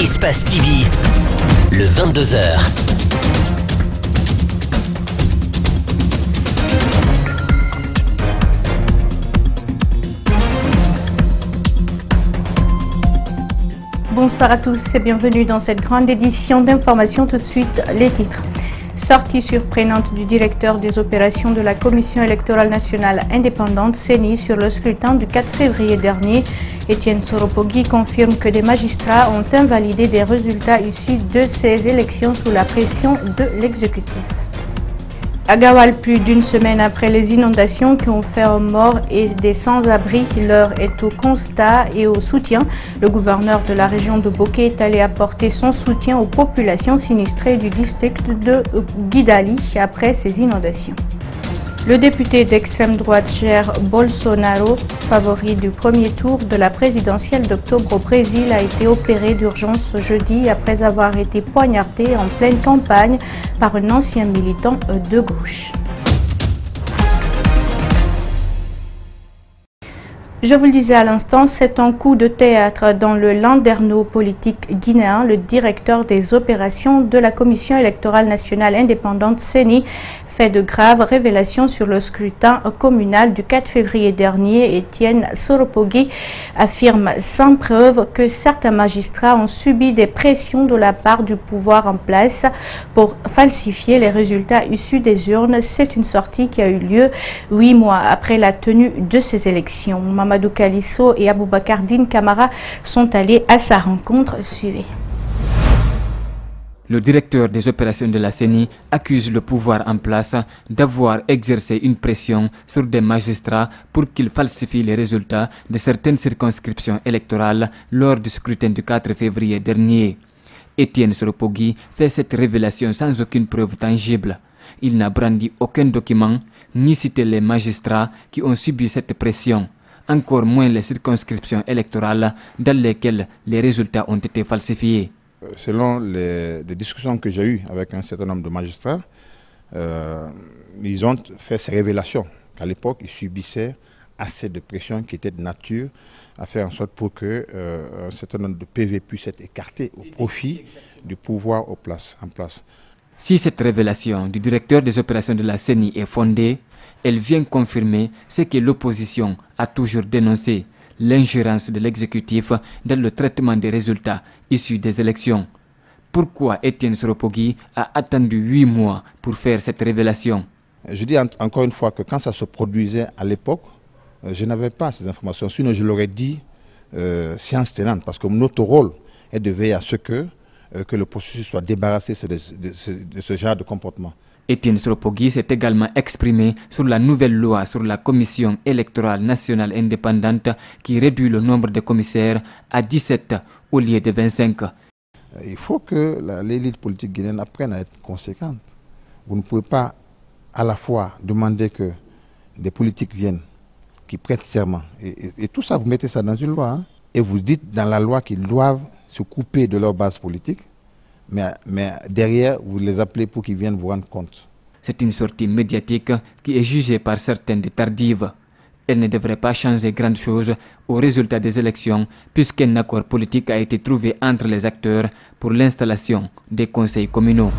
Espace TV, le 22h. Bonsoir à tous et bienvenue dans cette grande édition d'information. Tout de suite, les titres. Sortie surprenante du directeur des opérations de la Commission électorale nationale indépendante CENI sur le scrutin du 4 février dernier. Etienne Soropogui confirme que des magistrats ont invalidé des résultats issus de ces élections sous la pression de l'exécutif. À Gawal, plus d'une semaine après les inondations qui ont fait un mort et des sans-abri, l'heure est au constat et au soutien. Le gouverneur de la région de Boké est allé apporter son soutien aux populations sinistrées du district de Guidali après ces inondations. Le député d'extrême droite Jair Bolsonaro, favori du premier tour de la présidentielle d'octobre au Brésil, a été opéré d'urgence ce jeudi après avoir été poignardé en pleine campagne par un ancien militant de gauche. Je vous le disais à l'instant, c'est un coup de théâtre dans le landerneau politique guinéen. Le directeur des opérations de la Commission électorale nationale indépendante CENI fait de graves révélations sur le scrutin communal du 4 février dernier. Etienne Soropogui affirme sans preuve que certains magistrats ont subi des pressions de la part du pouvoir en place pour falsifier les résultats issus des urnes. C'est une sortie qui a eu lieu 8 mois après la tenue de ces élections. Mamadou Kalisso et Aboubakar Din Kamara sont allés à sa rencontre. Suivez. Le directeur des opérations de la CENI accuse le pouvoir en place d'avoir exercé une pression sur des magistrats pour qu'ils falsifient les résultats de certaines circonscriptions électorales lors du scrutin du 4 février dernier. Etienne Soropogui fait cette révélation sans aucune preuve tangible. Il n'a brandi aucun document, ni cité les magistrats qui ont subi cette pression, encore moins les circonscriptions électorales dans lesquelles les résultats ont été falsifiés. Selon les discussions que j'ai eues avec un certain nombre de magistrats, ils ont fait ces révélations qu'à l'époque, ils subissaient assez de pression qui étaient de nature à faire en sorte pour que un certain nombre de PV puissent être écartés au profit du pouvoir en place. Si cette révélation du directeur des opérations de la CENI est fondée, elle vient confirmer ce que l'opposition a toujours dénoncé: l'ingérence de l'exécutif dans le traitement des résultats issus des élections. Pourquoi Etienne Soropogui a attendu 8 mois pour faire cette révélation? Je dis encore une fois que quand ça se produisait à l'époque, je n'avais pas ces informations. Sinon, je l'aurais dit science tenante, parce que notre rôle est de veiller à ce que le processus soit débarrassé de ce genre de comportement. Etienne Soropogui s'est également exprimé sur la nouvelle loi sur la Commission électorale nationale indépendante qui réduit le nombre de commissaires à 17 au lieu de 25. Il faut que l'élite politique guinéenne apprenne à être conséquente. Vous ne pouvez pas à la fois demander que des politiques viennent, qui prêtent serment, et tout ça, vous mettez ça dans une loi, hein, et vous dites dans la loi qu'ils doivent se couper de leur base politique. Mais derrière, vous les appelez pour qu'ils viennent vous rendre compte. C'est une sortie médiatique qui est jugée par certains de tardive. Elle ne devrait pas changer grande chose au résultat des élections, puisqu'un accord politique a été trouvé entre les acteurs pour l'installation des conseils communaux.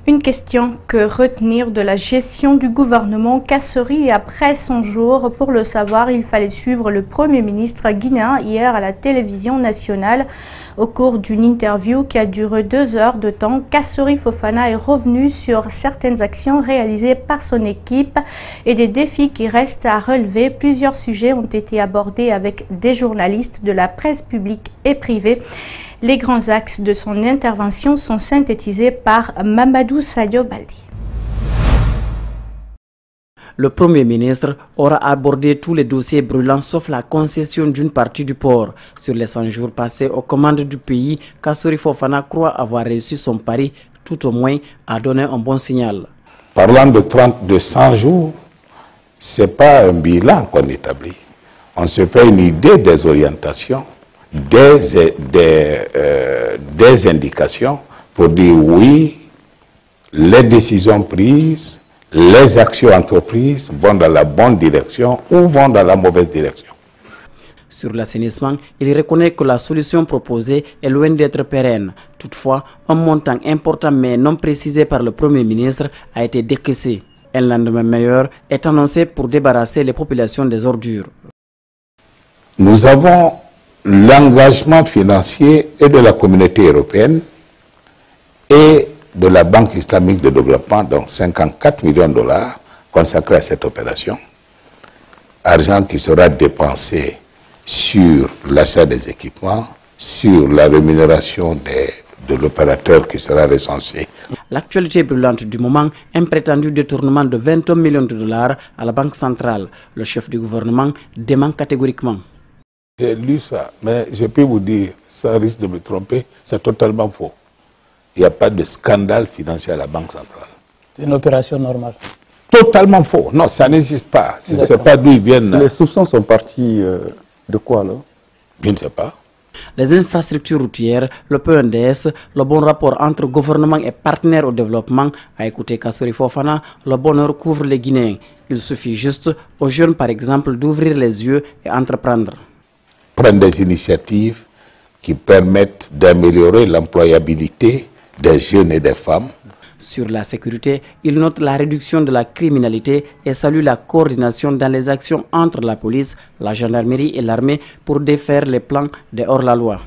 Une question: que retenir de la gestion du gouvernement Kassori après 100 jours? Pour le savoir, il fallait suivre le Premier ministre guinéen hier à la télévision nationale. Au cours d'une interview qui a duré 2 heures de temps, Kassori Fofana est revenu sur certaines actions réalisées par son équipe et des défis qui restent à relever. Plusieurs sujets ont été abordés avec des journalistes de la presse publique et privée. Les grands axes de son intervention sont synthétisés par Mamadou Sadio Baldi. Le Premier ministre aura abordé tous les dossiers brûlants sauf la concession d'une partie du port. Sur les 100 jours passés aux commandes du pays, Kassori Fofana croit avoir réussi son pari, tout au moins à donner un bon signal. Parlant de 100 jours, ce n'est pas un bilan qu'on établit. On se fait une idée des orientations, des indications pour dire oui, les décisions prises, les actions entreprises vont dans la bonne direction ou vont dans la mauvaise direction. Sur l'assainissement, il reconnaît que la solution proposée est loin d'être pérenne. Toutefois, un montant important mais non précisé par le Premier ministre a été décaissé. Un lendemain meilleur est annoncé pour débarrasser les populations des ordures. Nous avons l'engagement financier et de la communauté européenne et de la Banque islamique de développement, donc 54 millions de dollars consacrés à cette opération. Argent qui sera dépensé sur l'achat des équipements, sur la rémunération de l'opérateur qui sera recensé. L'actualité brûlante du moment, un prétendu détournement de 21 millions de dollars à la Banque centrale. Le chef du gouvernement dément catégoriquement. J'ai lu ça, mais je peux vous dire, ça risque de me tromper, c'est totalement faux. Il n'y a pas de scandale financier à la Banque centrale. C'est une opération normale. Totalement faux. Non, ça n'existe pas. Je ne sais pas d'où ils viennent. Les soupçons sont partis de quoi alors? Je ne sais pas. Les infrastructures routières, le PNDS, le bon rapport entre gouvernement et partenaires au développement, a écouté Kassory Fofana, le bonheur couvre les Guinéens. Il suffit juste aux jeunes, par exemple, d'ouvrir les yeux et entreprendre. Prendre des initiatives qui permettent d'améliorer l'employabilité des jeunes et des femmes. Sur la sécurité, il note la réduction de la criminalité et salue la coordination dans les actions entre la police, la gendarmerie et l'armée pour défaire les plans des hors-la-loi.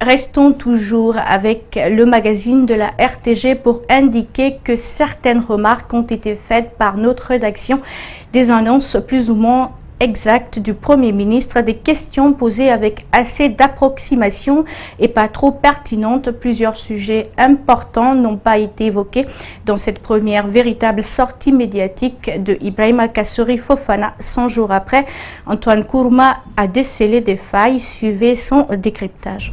Restons toujours avec le magazine de la RTG pour indiquer que certaines remarques ont été faites par notre rédaction, des annonces plus ou moins exactes du Premier ministre, des questions posées avec assez d'approximation et pas trop pertinentes. Plusieurs sujets importants n'ont pas été évoqués dans cette première véritable sortie médiatique de Ibrahima Kassory Fofana. 100 jours après, Antoine Kourma a décelé des failles. Suivez son décryptage.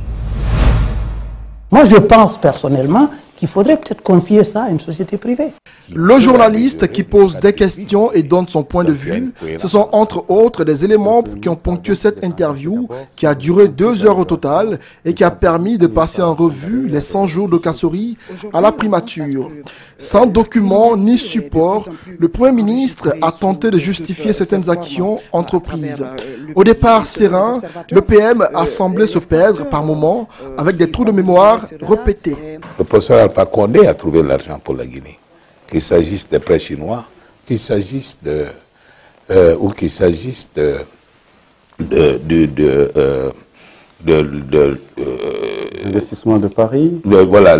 Moi, je pense personnellement qu'il faudrait peut-être confier ça à une société privée. Le journaliste qui pose des questions et donne son point de vue, ce sont entre autres des éléments qui ont ponctué cette interview qui a duré 2 heures au total et qui a permis de passer en revue les 100 jours de Kassory à la primature. Sans document ni support, le Premier ministre a tenté de justifier certaines actions entreprises. Au départ serein, le PM a semblé se perdre par moments avec des trous de mémoire répétés. Le professeur Alpha Condé a trouvé l'argent pour la Guinée. Qu'il s'agisse des prêts chinois, qu'il s'agisse ou qu'il s'agisse L'investissement de Paris. Voilà,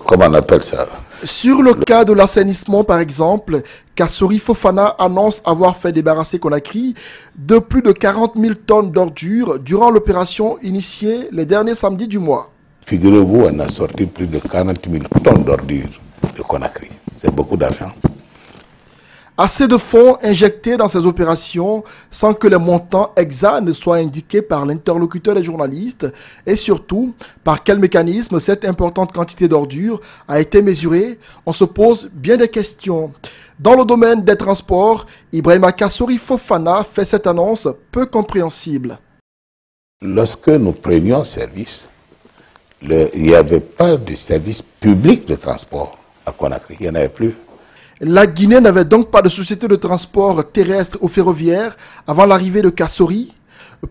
comment on appelle ça? Sur le cas de l'assainissement, par exemple, Kassory Fofana annonce avoir fait débarrasser Conakry de plus de 40 000 tonnes d'ordures durant l'opération initiée les derniers samedis du mois. Figurez-vous, on a sorti plus de 40 000 tonnes d'ordures de Conakry. C'est beaucoup d'argent. Assez de fonds injectés dans ces opérations sans que les montants exacts ne soient indiqués par l'interlocuteur des journalistes et surtout, par quel mécanisme cette importante quantité d'ordures a été mesurée, on se pose bien des questions. Dans le domaine des transports, Ibrahima Kassory Fofana fait cette annonce peu compréhensible. Lorsque nous prenions service, il n'y avait pas de service public de transport à Conakry, il n'y en avait plus. La Guinée n'avait donc pas de société de transport terrestre ou ferroviaire avant l'arrivée de Kassory.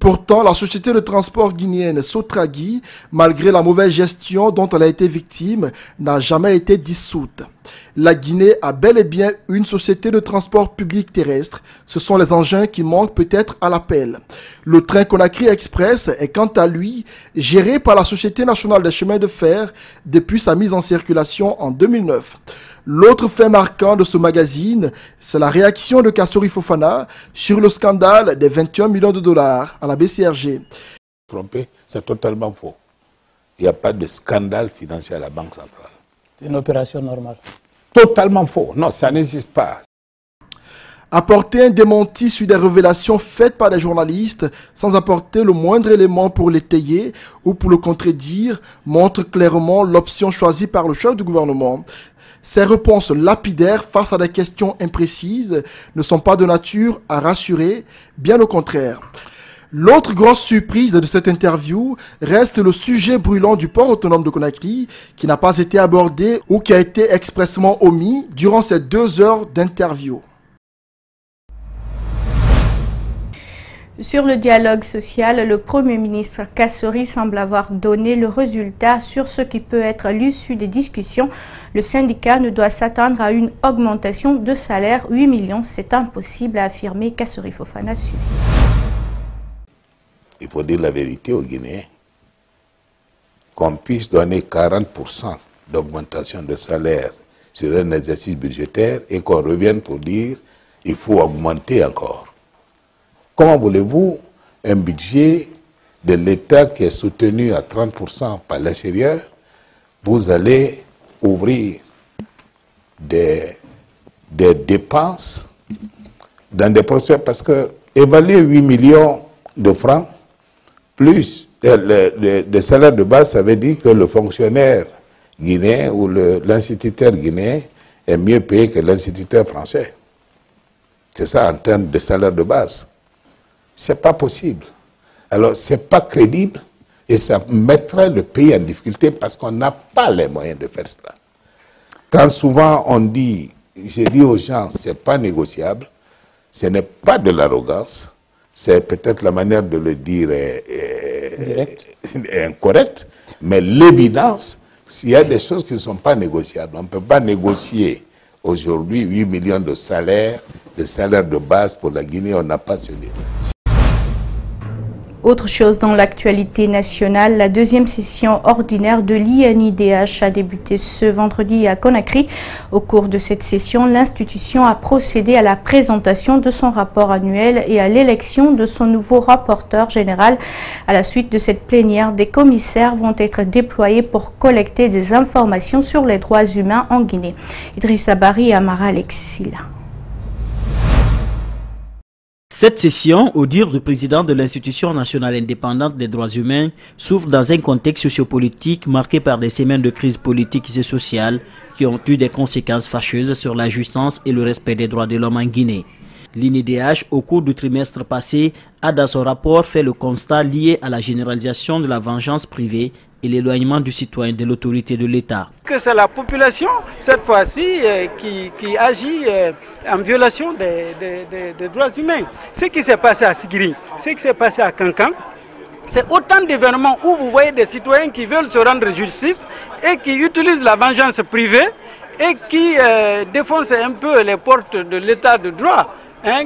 Pourtant, la société de transport guinéenne Sotragui, malgré la mauvaise gestion dont elle a été victime, n'a jamais été dissoute. La Guinée a bel et bien une société de transport public terrestre. Ce sont les engins qui manquent peut-être à l'appel. Le train Conakry Express est quant à lui géré par la Société nationale des chemins de fer depuis sa mise en circulation en 2009. L'autre fait marquant de ce magazine, c'est la réaction de Kassory Fofana sur le scandale des 21 millions de dollars à la BCRG. Trompé, c'est totalement faux. Il n'y a pas de scandale financier à la Banque centrale. C'est une opération normale. Totalement faux. Non, ça n'existe pas. Apporter un démenti sur des révélations faites par des journalistes sans apporter le moindre élément pour l'étayer ou pour le contredire montre clairement l'option choisie par le chef du gouvernement. Ces réponses lapidaires face à des questions imprécises ne sont pas de nature à rassurer, bien au contraire. L'autre grosse surprise de cette interview reste le sujet brûlant du port autonome de Conakry qui n'a pas été abordé ou qui a été expressément omis durant ces 2 heures d'interview. Sur le dialogue social, le Premier ministre Kassori semble avoir donné le résultat sur ce qui peut être l'issue des discussions. Le syndicat ne doit s'attendre à une augmentation de salaire. 8 millions, c'est impossible, a affirmé Kassori Fofana. Il faut dire la vérité aux Guinéens. Qu'on puisse donner 40% d'augmentation de salaire sur un exercice budgétaire et qu'on revienne pour dire qu'il faut augmenter encore. Comment voulez-vous un budget de l'État qui est soutenu à 30% par l'extérieur, vous allez ouvrir des dépenses dans des procès, parce que évaluer 8 millions de francs plus le salaire de base, ça veut dire que le fonctionnaire guinéen ou l'instituteur guinéen est mieux payé que l'instituteur français. C'est ça en termes de salaire de base. C'est pas possible. Alors, c'est pas crédible et ça mettrait le pays en difficulté parce qu'on n'a pas les moyens de faire cela. Quand souvent on dit, je dis aux gens, c'est pas négociable, ce n'est pas de l'arrogance, c'est peut-être la manière de le dire est incorrecte, mais l'évidence, s'il y a des choses qui ne sont pas négociables, on ne peut pas négocier aujourd'hui 8 millions de salaire de base pour la Guinée, on n'a pas celui. Autre chose dans l'actualité nationale, la deuxième session ordinaire de l'INIDH a débuté ce vendredi à Conakry. Au cours de cette session, l'institution a procédé à la présentation de son rapport annuel et à l'élection de son nouveau rapporteur général. À la suite de cette plénière, des commissaires vont être déployés pour collecter des informations sur les droits humains en Guinée. Idrissa Bari et Amara Alexila. Cette session, au dire du président de l'Institution nationale indépendante des droits humains, s'ouvre dans un contexte sociopolitique marqué par des semaines de crise politique et sociale qui ont eu des conséquences fâcheuses sur la justice et le respect des droits de l'homme en Guinée. L'INIDH, au cours du trimestre passé, a dans son rapport fait le constat lié à la généralisation de la vengeance privée et l'éloignement du citoyen de l'autorité de l'État. Que c'est la population, cette fois-ci, qui agit en violation des droits humains. Ce qui s'est passé à Sigiri, ce qui s'est passé à Kankan, c'est autant d'événements où vous voyez des citoyens qui veulent se rendre justice et qui utilisent la vengeance privée et qui défoncent un peu les portes de l'État de droit.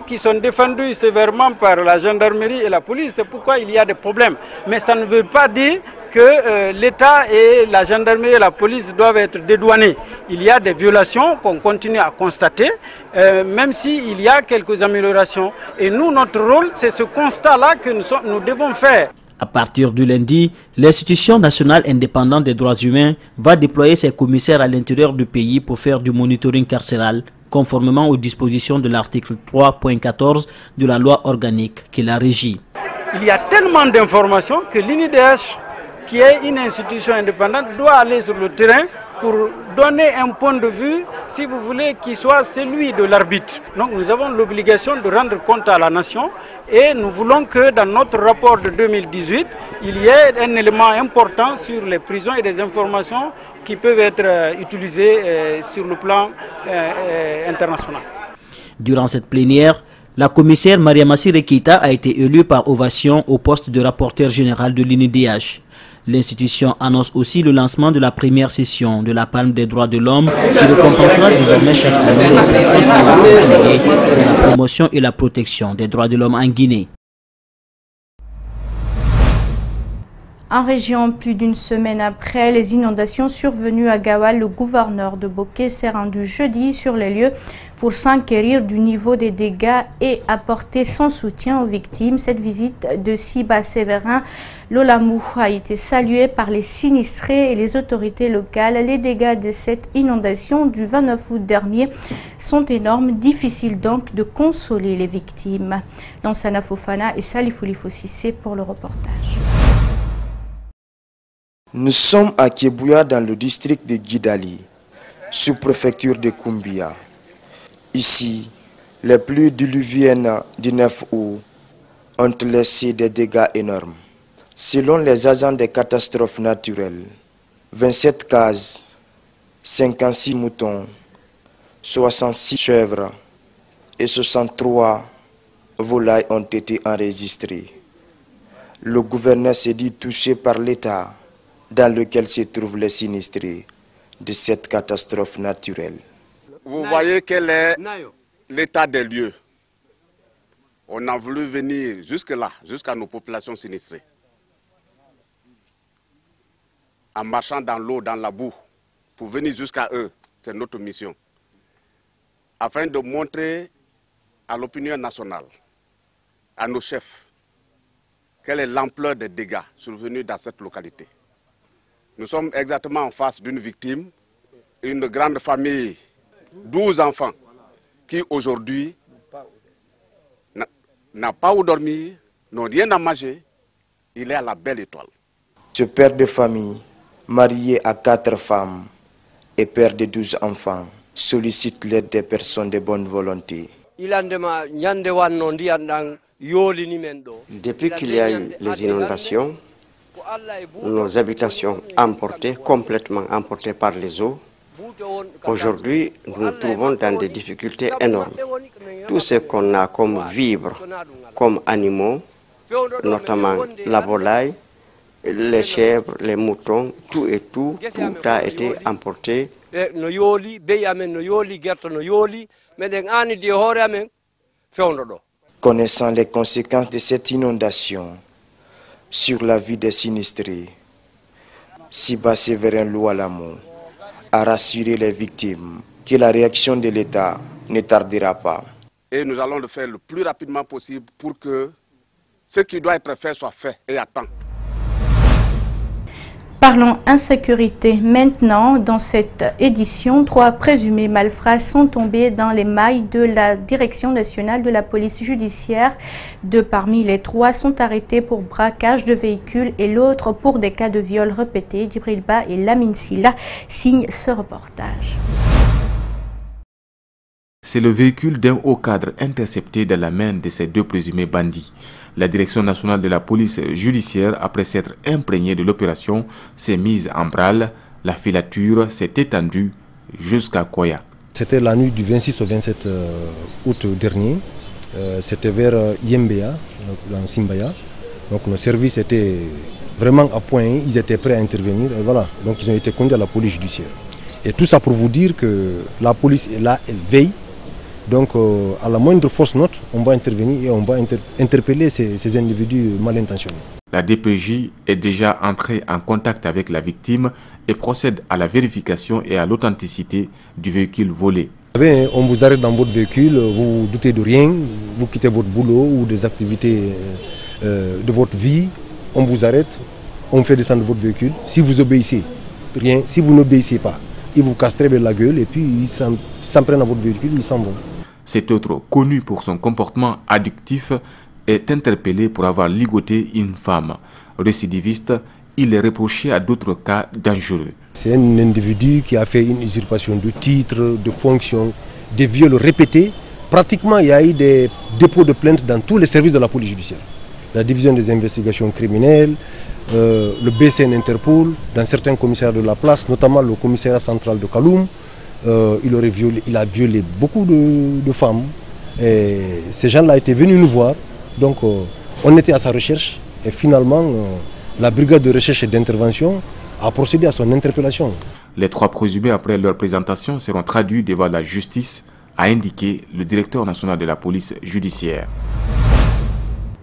Qui sont défendus sévèrement par la gendarmerie et la police. C'est pourquoi il y a des problèmes. Mais ça ne veut pas dire que l'État et la gendarmerie et la police doivent être dédouanés. Il y a des violations qu'on continue à constater, même s'il y a quelques améliorations. Et nous, notre rôle, c'est ce constat-là que nous devons faire. À partir du lundi, l'Institution nationale indépendante des droits humains va déployer ses commissaires à l'intérieur du pays pour faire du monitoring carcéral, conformément aux dispositions de l'article 3.14 de la loi organique qui la régit. Il y a tellement d'informations que l'INIDH, qui est une institution indépendante, doit aller sur le terrain pour donner un point de vue, si vous voulez, qui soit celui de l'arbitre. Donc nous avons l'obligation de rendre compte à la nation et nous voulons que dans notre rapport de 2018, il y ait un élément important sur les prisons et des informations qui peuvent être utilisées sur le plan international. Durant cette plénière, la commissaire Mariama Siré Keita a été élue par ovation au poste de rapporteur général de l'INIDH. L'institution annonce aussi le lancement de la première session de la Palme des droits de l'homme qui récompensera désormais chaque année les personnes qui ont travaillé pour la promotion et la protection des droits de l'homme en Guinée. En région, plus d'une semaine après les inondations survenues à Gawal, le gouverneur de Boké s'est rendu jeudi sur les lieux pour s'enquérir du niveau des dégâts et apporter son soutien aux victimes. Cette visite de Siba Séverin Lolamou a été saluée par les sinistrés et les autorités locales. Les dégâts de cette inondation du 29 août dernier sont énormes, difficile donc de consoler les victimes. Lansana Fofana et Salifouli Fossissé pour le reportage. Nous sommes à Kébouya dans le district de Guidali, sous-préfecture de Koumbia. Ici, les pluies diluviennes du 9 août ont laissé des dégâts énormes. Selon les agents des catastrophes naturelles, 27 cases, 56 moutons, 66 chèvres et 63 volailles ont été enregistrées. Le gouverneur s'est dit touché par l'état dans lequel se trouvent les sinistrés de cette catastrophe naturelle. Vous voyez quel est l'état des lieux. On a voulu venir jusque-là, jusqu'à nos populations sinistrées. En marchant dans l'eau, dans la boue, pour venir jusqu'à eux, c'est notre mission. Afin de montrer à l'opinion nationale, à nos chefs, quelle est l'ampleur des dégâts survenus dans cette localité. Nous sommes exactement en face d'une victime, une grande famille, 12 enfants, qui aujourd'hui n'a pas où dormir, n'ont rien à manger, il est à la belle étoile. Ce père de famille, marié à 4 femmes et père de 12 enfants, sollicite l'aide des personnes de bonne volonté. Depuis qu'il y a eu les inondations, nos habitations complètement emportées par les eaux, aujourd'hui nous nous trouvons dans des difficultés énormes. Tout ce qu'on a comme vivres, comme animaux, notamment la volaille, les chèvres, les moutons, tout a été emporté. Connaissant les conséquences de cette inondation sur la vie des sinistrés, Siba Séverin Loualamo a rassuré les victimes que la réaction de l'État ne tardera pas. Et nous allons le faire le plus rapidement possible pour que ce qui doit être fait soit fait et à temps. Parlons insécurité maintenant. Dans cette édition, 3 présumés malfrats sont tombés dans les mailles de la Direction nationale de la police judiciaire. 2 parmi les 3 sont arrêtés pour braquage de véhicules et l'autre pour des cas de viol répétés. Djibril Ba et Lamine Silla signent ce reportage. C'est le véhicule d'un haut cadre intercepté dans la main de ces 2 présumés bandits. La Direction nationale de la police judiciaire, après s'être imprégnée de l'opération, s'est mise en branle. La filature s'est étendue jusqu'à Koya. C'était la nuit du 26 au 27 août dernier. C'était vers Yembea, dans Simbaya. Donc nos services étaient vraiment à point, ils étaient prêts à intervenir. Et voilà, donc ils ont été conduits à la police judiciaire. Et tout ça pour vous dire que la police est là, elle veille. Donc à la moindre fausse note, on va intervenir et on va interpeller ces individus mal intentionnés. La DPJ est déjà entrée en contact avec la victime et procède à la vérification et à l'authenticité du véhicule volé. On vous arrête dans votre véhicule, vous doutez de rien, vous quittez votre boulot ou des activités de votre vie, on vous arrête, on fait descendre votre véhicule. Si vous obéissez, rien. Si vous n'obéissez pas, ils vous cassent très bien la gueule et puis ils s'en prennent à votre véhicule, ils s'en vont. Cet autre, connu pour son comportement addictif, est interpellé pour avoir ligoté une femme. Récidiviste, il est reproché à d'autres cas dangereux. C'est un individu qui a fait une usurpation de titres, de fonctions, des viols répétés. Pratiquement, il y a eu des dépôts de plaintes dans tous les services de la police judiciaire. La division des investigations criminelles, le BCN Interpol, dans certains commissariats de la place, notamment le commissariat central de Kaloum. Il a violé beaucoup de femmes. Et ces gens-là étaient venus nous voir. Donc on était à sa recherche et finalement la brigade de recherche et d'intervention a procédé à son interpellation. Les 3 présumés après leur présentation seront traduits devant la justice, a indiqué le directeur national de la police judiciaire.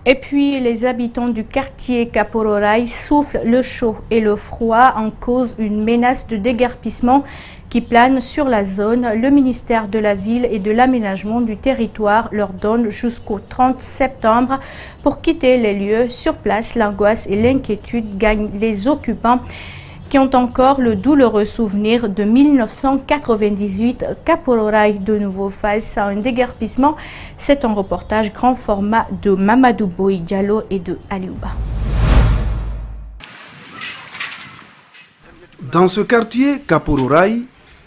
Et puis, les habitants du quartier Kapororaï soufflent le chaud et le froid en cause une menace de déguerpissement qui plane sur la zone. Le ministère de la Ville et de l'Aménagement du Territoire leur donne jusqu'au 30 septembre pour quitter les lieux. Sur place, l'angoisse et l'inquiétude gagnent les occupants qui ont encore le douloureux souvenir de 1998. Kapororaï de nouveau face à un déguerpissement. C'est un reportage grand format de Mamadou Boy Diallo et de Aliouba. Dans ce quartier, Kapororaï,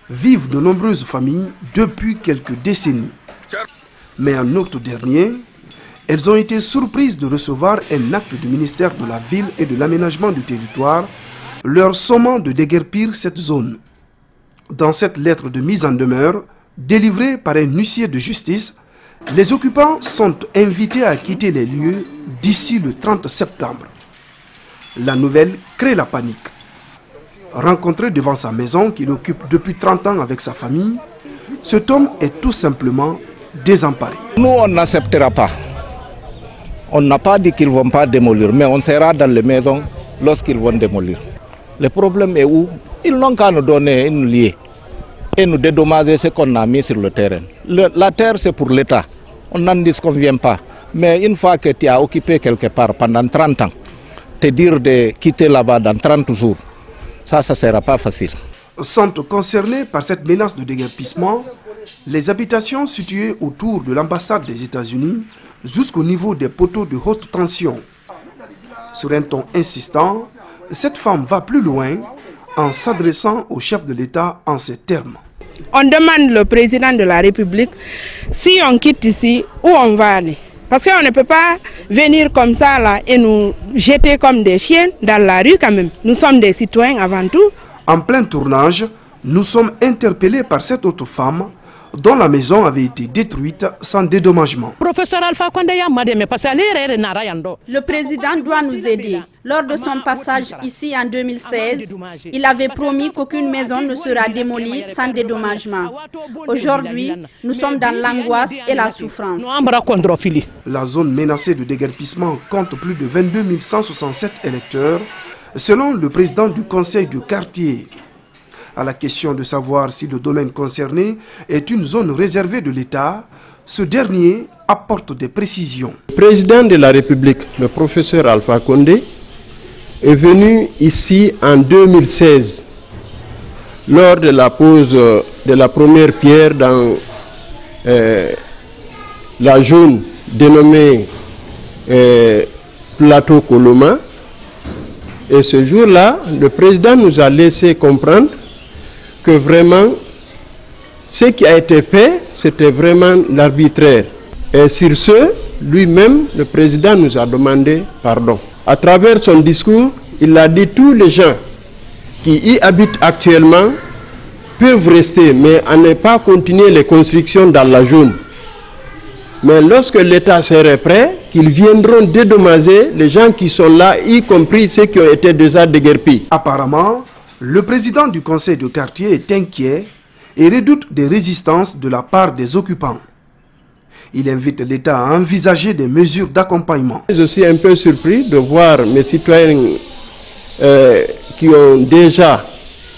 vivent de nombreuses familles depuis quelques décennies. Mais en octobre dernier, elles ont été surprises de recevoir un acte du ministère de la Ville et de l'Aménagement du Territoire leur sommant de déguerpir cette zone. Dans cette lettre de mise en demeure, délivrée par un huissier de justice, Les occupants sont invités à quitter les lieux d'ici le 30 septembre. La nouvelle crée la panique. Rencontré devant sa maison qu'il occupe depuis 30 ans avec sa famille, cet homme est tout simplement désemparé. Nous, on n'acceptera pas. On n'a pas dit qu'ils ne vont pas démolir, mais on sera dans les maisons lorsqu'ils vont démolir. Le problème est où? Ils n'ont qu'à nous donner une liée et nous dédommager ce qu'on a mis sur le terrain. La terre, c'est pour l'État. On n'en disconvient pas. Mais une fois que tu as occupé quelque part pendant 30 ans, te dire de quitter là-bas dans 30 jours, ça ne sera pas facile. Sont concernés par cette menace de déguerpissement les habitations situées autour de l'ambassade des États-Unis jusqu'au niveau des poteaux de haute tension. Sur un ton insistant, cette femme va plus loin en s'adressant au chef de l'État en ces termes. On demande le président de la République si on quitte ici, où on va aller. Parce qu'on ne peut pas venir comme ça là et nous jeter comme des chiens dans la rue quand même. Nous sommes des citoyens avant tout. En plein tournage, nous sommes interpellés par cette autre femme dont la maison avait été détruite sans dédommagement. Le président doit nous aider. Lors de son passage ici en 2016, il avait promis qu'aucune maison ne sera démolie sans dédommagement. Aujourd'hui, nous sommes dans l'angoisse et la souffrance. La zone menacée de déguerpissement compte plus de 22 167 électeurs, selon le président du conseil de quartier. À la question de savoir si le domaine concerné est une zone réservée de l'État, ce dernier apporte des précisions. Le président de la République, le professeur Alpha Condé, est venu ici en 2016, lors de la pose de la première pierre dans la zone dénommée Plateau Coloma. Et ce jour-là, le président nous a laissé comprendre que vraiment, ce qui a été fait, c'était vraiment l'arbitraire. Et sur ce, lui-même, le président nous a demandé pardon. À travers son discours, il a dit tous les gens qui y habitent actuellement peuvent rester, mais à ne pas continuer les constructions dans la zone. Mais lorsque l'État serait prêt, qu'ils viendront dédommager les gens qui sont là, y compris ceux qui ont été déjà déguerpis. Apparemment, le président du conseil de quartier est inquiet et redoute des résistances de la part des occupants. Il invite l'État à envisager des mesures d'accompagnement. Je suis un peu surpris de voir mes citoyens qui ont déjà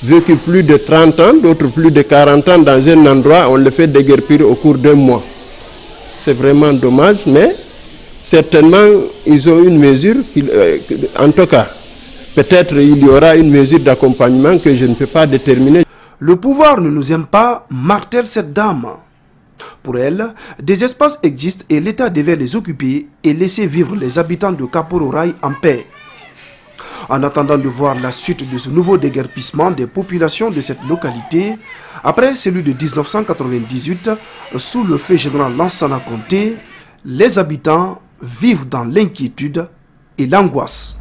vécu plus de 30 ans, d'autres plus de 40 ans dans un endroit, on les fait déguerpir au cours d'un mois. C'est vraiment dommage, mais certainement ils ont une mesure, en tout cas, peut-être il y aura une mesure d'accompagnement que je ne peux pas déterminer. Le pouvoir ne nous aime pas, martèle cette dame. Pour elle, des espaces existent et l'État devait les occuper et laisser vivre les habitants de Kapororaï en paix. En attendant de voir la suite de ce nouveau déguerpissement des populations de cette localité, après celui de 1998, sous le feu général Lansana Conté, les habitants vivent dans l'inquiétude et l'angoisse.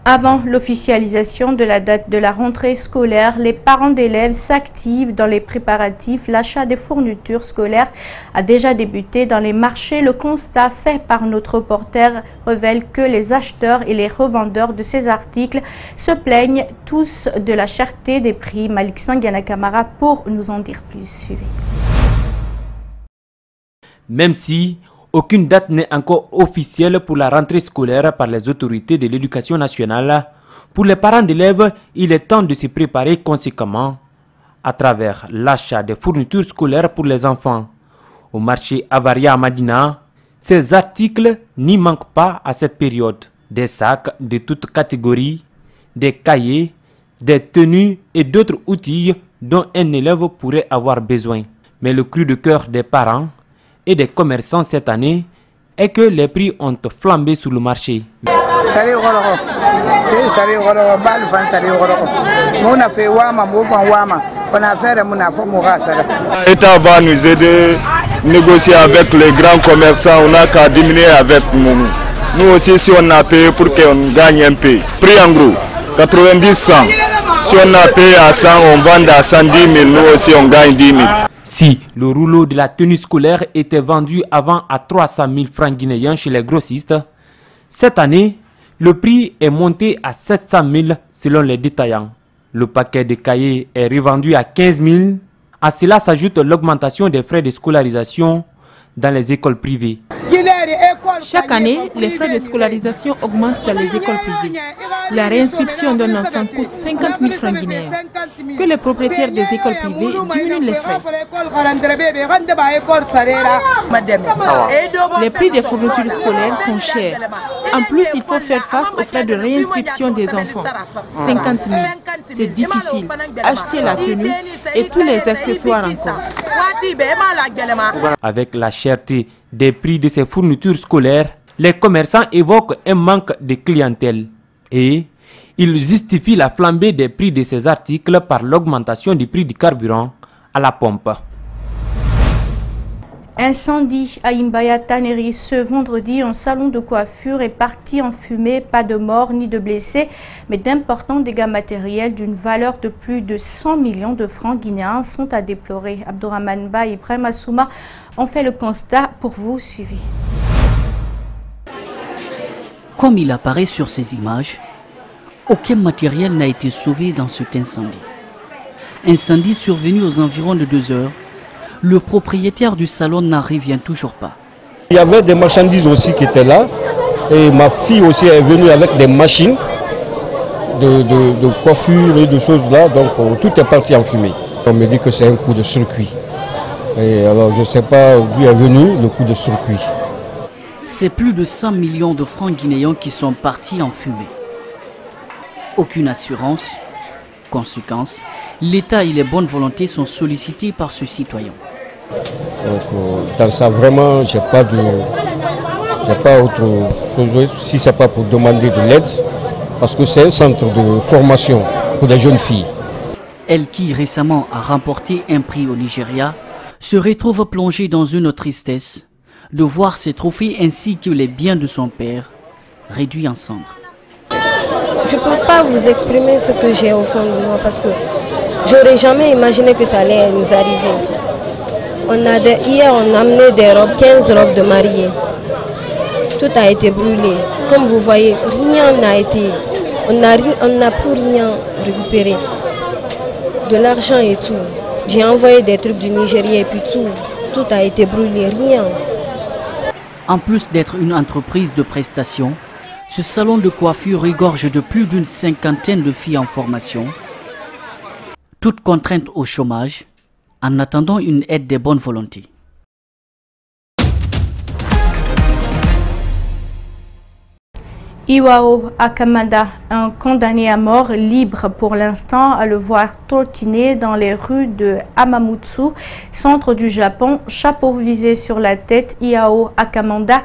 Avant l'officialisation de la date de la rentrée scolaire, les parents d'élèves s'activent dans les préparatifs. L'achat des fournitures scolaires a déjà débuté dans les marchés. Le constat fait par notre reporter révèle que les acheteurs et les revendeurs de ces articles se plaignent tous de la cherté des prix. Malik Sangiana Kamara pour nous en dire plus. Suivez. Même si aucune date n'est encore officielle pour la rentrée scolaire par les autorités de l'éducation nationale, pour les parents d'élèves, il est temps de se préparer conséquemment à travers l'achat des fournitures scolaires pour les enfants. Au marché Avaria à Madina, ces articles n'y manquent pas à cette période. Des sacs de toutes catégories, des cahiers, des tenues et d'autres outils dont un élève pourrait avoir besoin. Mais le cri de cœur des parents et des commerçants cette année est que les prix ont flambé sur le marché. L'État va nous aider à négocier avec les grands commerçants, on n'a qu'à diminuer avec nous. Nous aussi, si on a payé pour qu'on gagne un peu. Prix en gros, 90 100. Si on a payé à 100, on vend à 110 000, nous aussi on gagne 10 000. Si le rouleau de la tenue scolaire était vendu avant à 300 000 francs guinéens chez les grossistes, cette année, le prix est monté à 700 000 selon les détaillants. Le paquet de cahiers est revendu à 15 000. À cela s'ajoute l'augmentation des frais de scolarisation dans les écoles privées. Chaque année, les frais de scolarisation augmentent dans les écoles privées. La réinscription d'un enfant coûte 50 000 francs guinéens. Que les propriétaires des écoles privées diminuent les frais. Les prix des fournitures scolaires sont chers. En plus, il faut faire face aux frais de réinscription des enfants. 50 000. C'est difficile. Acheter la tenue et tous les accessoires encore. Avec la cherté des prix de ces fournitures scolaires, les commerçants évoquent un manque de clientèle et ils justifient la flambée des prix de ces articles par l'augmentation du prix du carburant à la pompe. Incendie à Imbaya Taneri ce vendredi, un salon de coiffure est parti en fumée, pas de morts ni de blessés, mais d'importants dégâts matériels d'une valeur de plus de 100 millions de francs guinéens sont à déplorer. Abdourahmane Ba et Ibrahim Assouma ont fait le constat pour vous, suivez. Comme il apparaît sur ces images, aucun matériel n'a été sauvé dans cet incendie. Incendie survenu aux environs de 2 heures. Le propriétaire du salon n'en revient toujours pas. Il y avait des marchandises aussi qui étaient là. Et ma fille aussi est venue avec des machines de coiffure et de choses là. Donc tout est parti en fumée. On me dit que c'est un coup de circuit. Et alors je ne sais pas d'où est venu le coup de circuit. C'est plus de 100 millions de francs guinéens qui sont partis en fumée. Aucune assurance. Conséquence, l'État et les bonnes volontés sont sollicités par ce citoyen. Donc, dans ça, vraiment, j'ai pas autre chose, si ce n'est pas pour demander de l'aide, parce que c'est un centre de formation pour des jeunes filles. Elle qui récemment a remporté un prix au Nigeria, se retrouve plongée dans une tristesse de voir ses trophées ainsi que les biens de son père réduits en cendres. Je ne peux pas vous exprimer ce que j'ai au fond de moi parce que j'aurais jamais imaginé que ça allait nous arriver. Hier, on a amené des robes, 15 robes de mariée. Tout a été brûlé. Comme vous voyez, rien n'a été. On n'a plus rien récupéré. De l'argent et tout. J'ai envoyé des trucs du Nigeria et puis tout a été brûlé, rien. En plus d'être une entreprise de prestations, ce salon de coiffure regorge de plus d'une 50aine de filles en formation, toutes contraintes au chômage, en attendant une aide des bonnes volontés. Iwao Akamada, un condamné à mort libre pour l'instant, à le voir trottiner dans les rues de Hamamutsu, centre du Japon, chapeau visé sur la tête. Iwao Akamada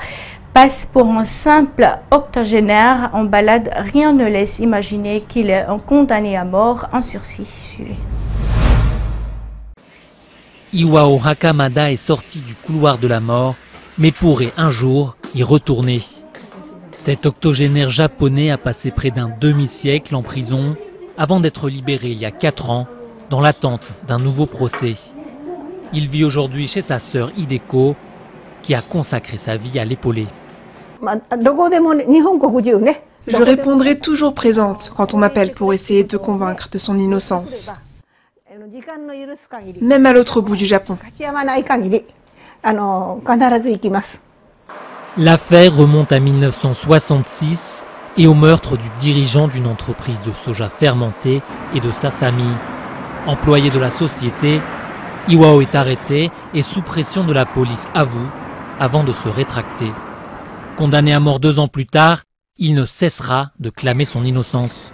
passe pour un simple octogénaire en balade. Rien ne laisse imaginer qu'il est un condamné à mort en sursis. Suivez. Iwao Akamada est sorti du couloir de la mort, mais pourrait un jour y retourner. Cet octogénaire japonais a passé près d'un demi-siècle en prison avant d'être libéré il y a 4 ans dans l'attente d'un nouveau procès. Il vit aujourd'hui chez sa sœur Hideko qui a consacré sa vie à l'épauler. Je répondrai toujours présente quand on m'appelle pour essayer de convaincre de son innocence. Même à l'autre bout du Japon. L'affaire remonte à 1966 et au meurtre du dirigeant d'une entreprise de soja fermenté et de sa famille. Employé de la société, Iwao est arrêté et sous pression de la police avoue avant de se rétracter. Condamné à mort 2 ans plus tard, il ne cessera de clamer son innocence.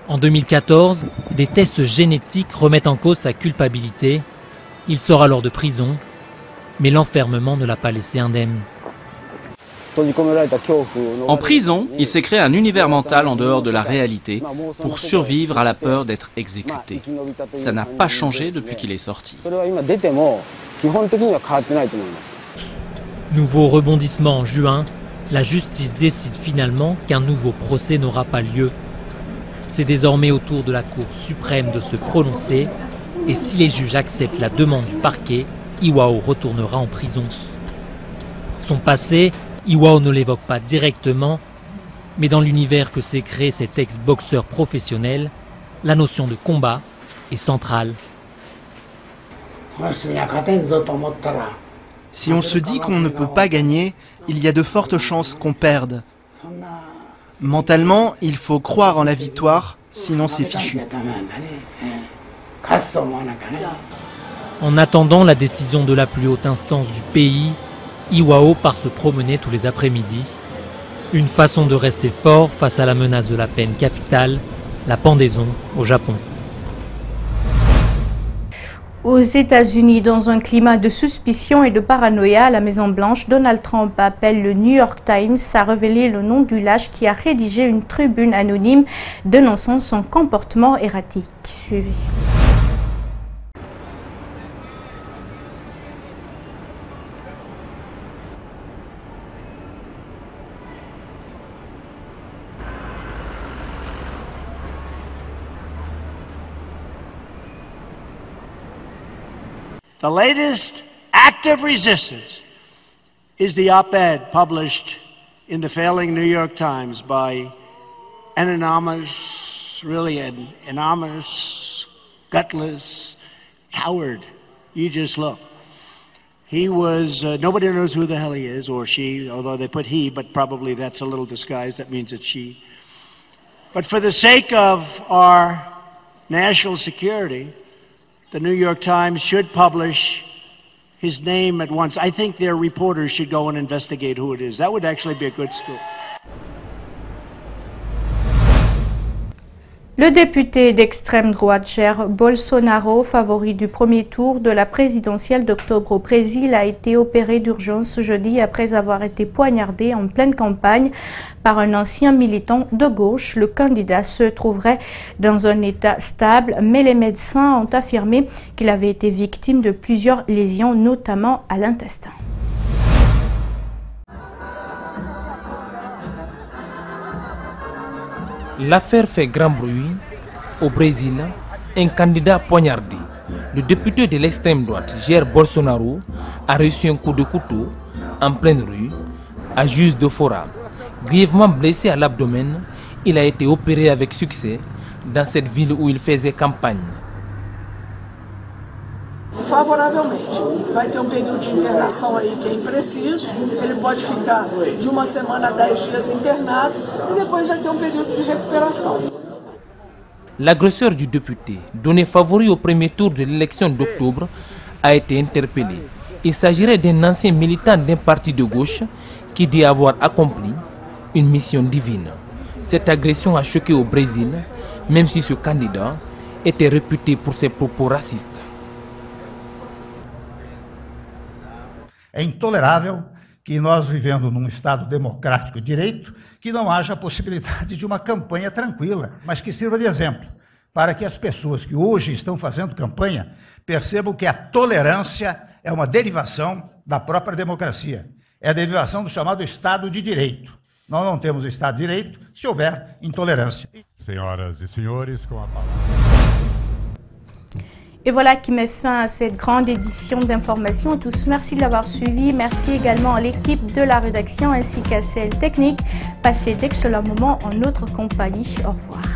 En 2014, des tests génétiques remettent en cause sa culpabilité. Il sort alors de prison, mais l'enfermement ne l'a pas laissé indemne. En prison, il s'est créé un univers mental en dehors de la réalité pour survivre à la peur d'être exécuté. Ça n'a pas changé depuis qu'il est sorti. Nouveau rebondissement en juin, la justice décide finalement qu'un nouveau procès n'aura pas lieu. C'est désormais au tour de la Cour suprême de se prononcer. Et si les juges acceptent la demande du parquet, Iwao retournera en prison. Son passé, Iwao ne l'évoque pas directement, mais dans l'univers que s'est créé cet ex-boxeur professionnel, la notion de combat est centrale. Si on se dit qu'on ne peut pas gagner, il y a de fortes chances qu'on perde. Mentalement, il faut croire en la victoire, sinon c'est fichu. En attendant la décision de la plus haute instance du pays, Iwao part se promener tous les après-midi. Une façon de rester fort face à la menace de la peine capitale, la pendaison au Japon. Aux États-Unis, dans un climat de suspicion et de paranoïa, à la Maison-Blanche, Donald Trump appelle le New York Times à révéler le nom du lâche qui a rédigé une tribune anonyme dénonçant son comportement erratique. Suivez. The latest act of resistance is the op-ed published in the failing New York Times by an anonymous, really an anonymous, gutless coward. You just look. He was, nobody knows who the hell he is, or she, although they put he, but probably that's a little disguise, that means it's she. But for the sake of our national security, the New York Times should publish his name at once. I think their reporters should go and investigate who it is. That would actually be a good scoop. Le député d'extrême droite Jair Bolsonaro, favori du premier tour de la présidentielle d'octobre au Brésil, a été opéré d'urgence ce jeudi après avoir été poignardé en pleine campagne par un ancien militant de gauche. Le candidat se trouverait dans un état stable, mais les médecins ont affirmé qu'il avait été victime de plusieurs lésions, notamment à l'intestin. L'affaire fait grand bruit. Au Brésil, un candidat poignardé. Le député de l'extrême droite, Jair Bolsonaro, a reçu un coup de couteau en pleine rue, à Juiz de Fora. Grièvement blessé à l'abdomen, il a été opéré avec succès dans cette ville où il faisait campagne. Favoravelmente. Vai ter período de internação aí que é impreciso, ele pode ficar de uma semana a 10 dias internado e depois vai ter período de recuperação. L'agresseur du député, donné favori au premier tour de l'élection d'octobre, a été interpellé. Il s'agirait d'un ancien militant d'un parti de gauche qui dit avoir accompli une mission divine. Cette agression a choqué au Brésil, même si ce candidat était réputé pour ses propos racistes. É intolerável que nós, vivendo num Estado democrático de direito, que não haja a possibilidade de uma campanha tranquila, mas que sirva de exemplo para que as pessoas que hoje estão fazendo campanha percebam que a tolerância é uma derivação da própria democracia. É a derivação do chamado Estado de Direito. Nós não temos Estado de Direito se houver intolerância. Senhoras et senhores, com a palavra. Et voilà qui met fin à cette grande édition d'information. À tous, merci de l'avoir suivi. Merci également à l'équipe de la rédaction ainsi qu'à celle technique. Passez d'excellents moments en notre compagnie. Au revoir.